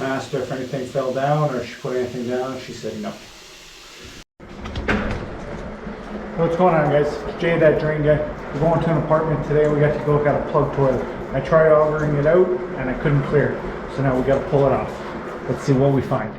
asked her if anything fell down or she put anything down. She said no. What's going on, guys? It's Jay, that drain guy. We're going to an apartment today. We got to go look at a plug toilet. I tried augering it out and I couldn't clear it. So now we got to pull it off. Let's see what we find.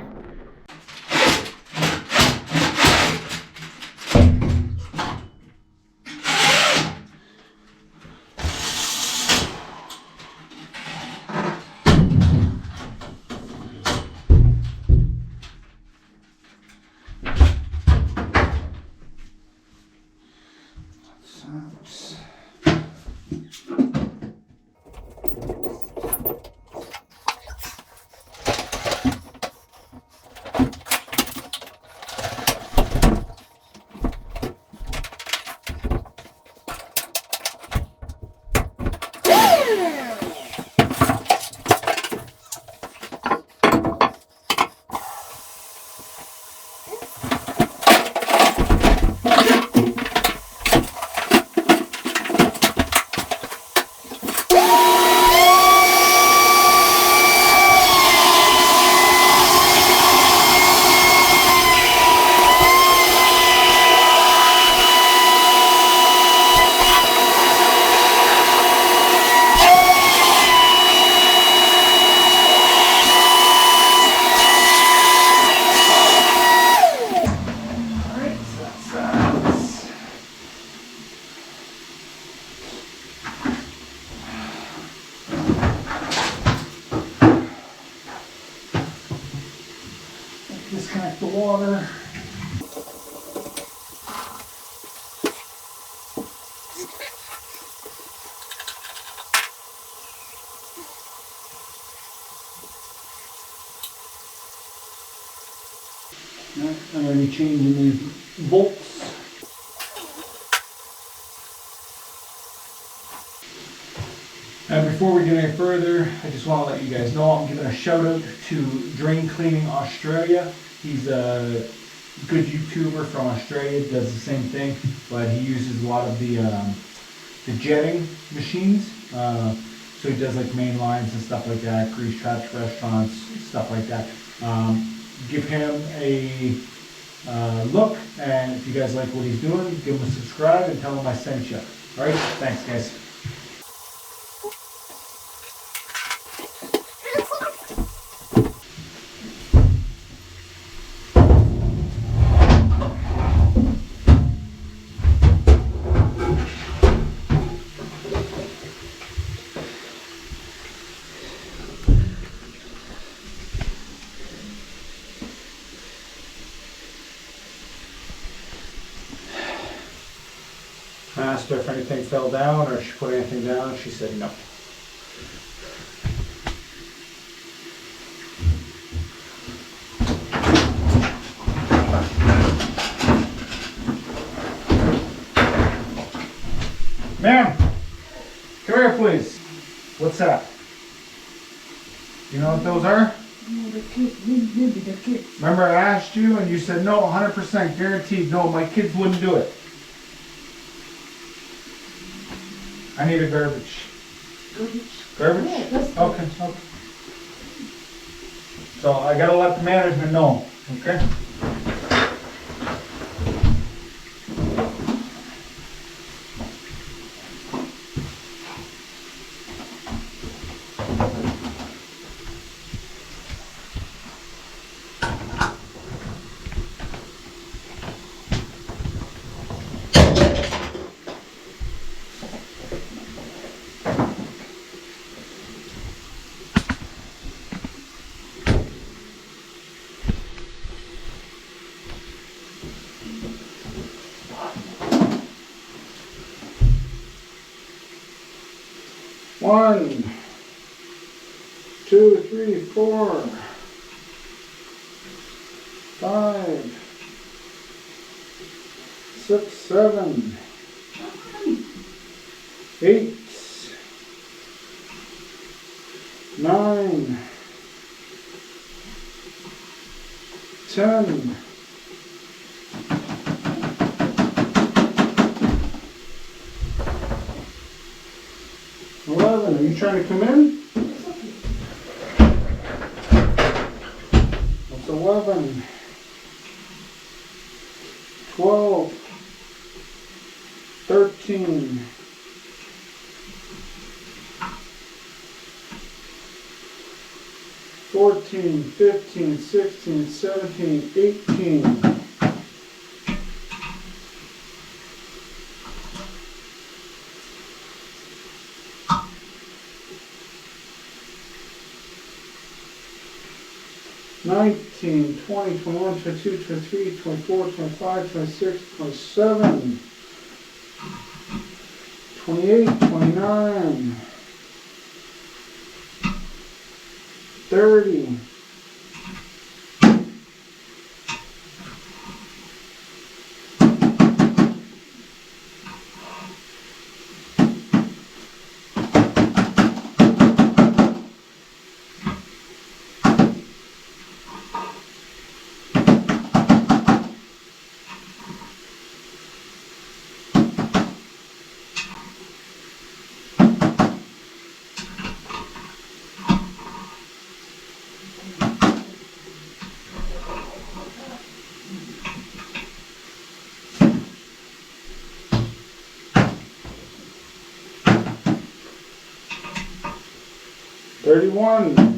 Disconnect the water. I'm going to be changing these bolts. And before we get any further, I just want to let you guys know I'm giving a shout out to Drain Cleaning Australia. He's a good YouTuber from Australia, does the same thing, but he uses a lot of the jetting machines. So he does like main lines and stuff like that, grease traps, restaurants, stuff like that. Give him a look, and if you guys like what he's doing, give him a subscribe and tell him I sent you. Alright, thanks guys. I asked her if anything fell down or she put anything down. She said no. Ma'am, come here please. What's that? You know what those are? No, the kids, maybe the kids. Remember I asked you and you said no, 100% guaranteed. No, my kids wouldn't do it. I need a garbage. Garbage? Garbage? Yeah, that's okay, okay. So I gotta let the management know, okay? One, two, three, 4, 5, 6, 7, 8, 9, 10, 11. Are you trying to come in? 11, 12, 13, 14, 15, 16, 17, 18. 19, 20, 21, 22, 23, 24, 25, 26, 27, 28, 29, 30, 31,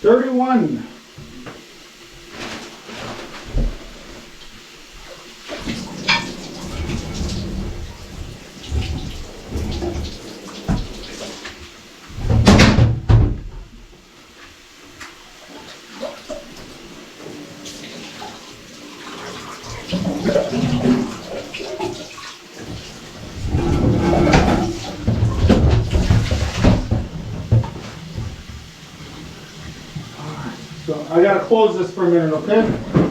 31. So I gotta close this for a minute, okay?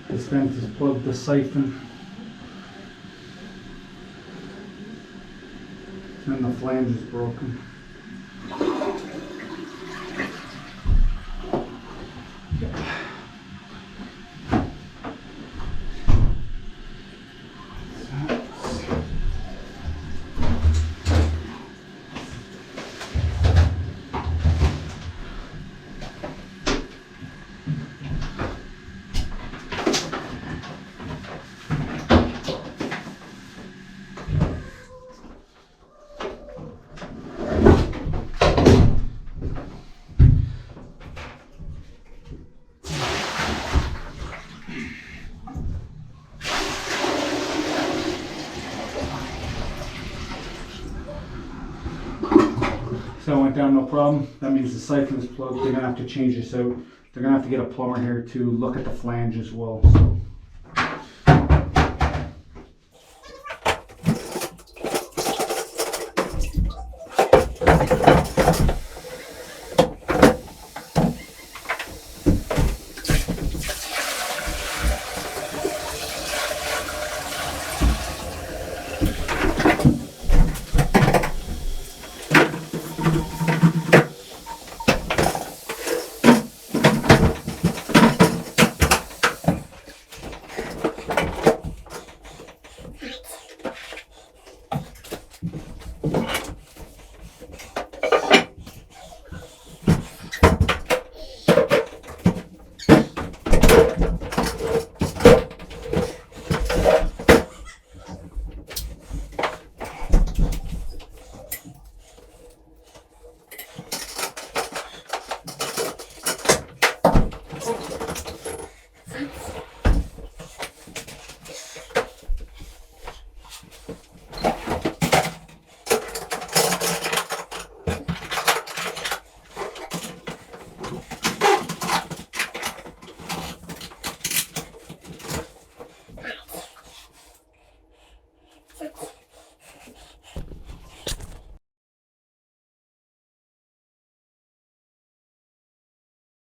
This vent is plugged the siphon. And the flange is broken. So it went down no problem. That means the siphon is plugged. They're gonna have to change this out. They're gonna have to get a plumber here to look at the flange as well. So